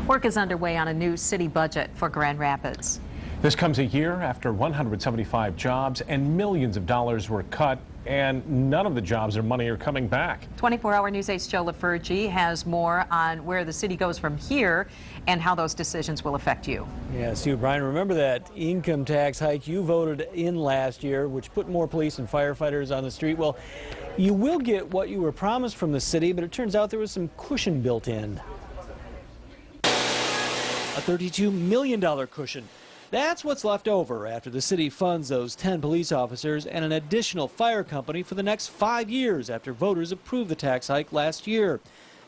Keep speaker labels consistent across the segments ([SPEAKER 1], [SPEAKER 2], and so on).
[SPEAKER 1] Work is underway on a new city budget for Grand Rapids.
[SPEAKER 2] This comes a year after 175 jobs and millions of dollars were cut, and none of the jobs or money are coming back.
[SPEAKER 1] 24-hour News 8's Joe LaFurgey has more on where the city goes from here and how those decisions will affect you.
[SPEAKER 3] Yeah, Sue, Brian, remember that income tax hike you voted in last year, which put more police and firefighters on the street? Well, you will get what you were promised from the city, but it turns out there was some cushion built in. A $32 million cushion. That's what's left over after the city funds those 10 police officers and an additional fire company for the next 5 years after voters approved the tax hike last year.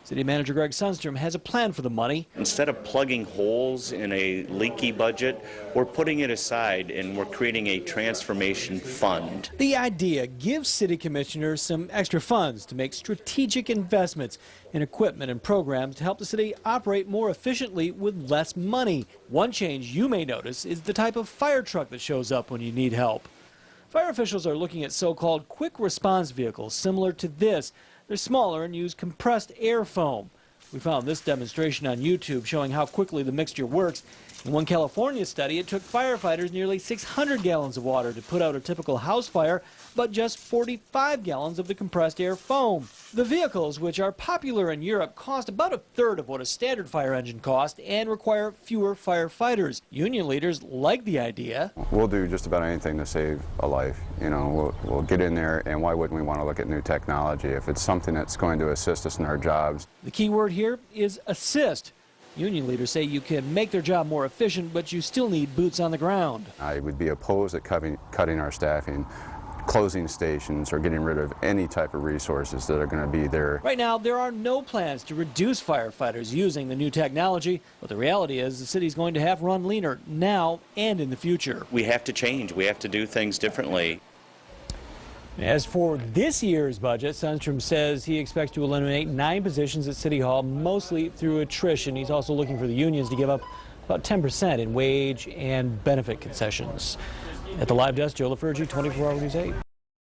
[SPEAKER 3] City Manager Greg Sundstrom has a plan for the money.
[SPEAKER 4] Instead of plugging holes in a leaky budget, we're putting it aside and we're creating a transformation fund.
[SPEAKER 3] The idea gives city commissioners some extra funds to make strategic investments in equipment and programs to help the city operate more efficiently with less money. One change you may notice is the type of fire truck that shows up when you need help. Fire officials are looking at so-called quick response vehicles similar to this. They're smaller and use compressed air foam. We found this demonstration on YouTube showing how quickly the mixture works. In one California study, it took firefighters nearly 600 gallons of water to put out a typical house fire, but just 45 gallons of the compressed air foam. The vehicles, which are popular in Europe, cost about a third of what a standard fire engine costs and require fewer firefighters. Union leaders like the idea.
[SPEAKER 5] We'll do just about anything to save a life. You know, we'll get in there, and why wouldn't we want to look at new technology if it's something that's going to assist us in our jobs?
[SPEAKER 3] The key word here is assist. Union leaders say you can make their job more efficient, but you still need boots on the ground.
[SPEAKER 5] I would be opposed at cutting our staffing, closing stations, or getting rid of any type of resources that are going to be there.
[SPEAKER 3] Right now, there are no plans to reduce firefighters using the new technology, but the reality is the city's going to have run leaner now and in the future.
[SPEAKER 4] We have to change. We have to do things differently.
[SPEAKER 3] As for this year's budget, Sundstrom says he expects to eliminate 9 positions at City Hall, mostly through attrition. He's also looking for the unions to give up about 10% in wage and benefit concessions. At the live desk, Joe LaFurgey, 24 Hour News 8.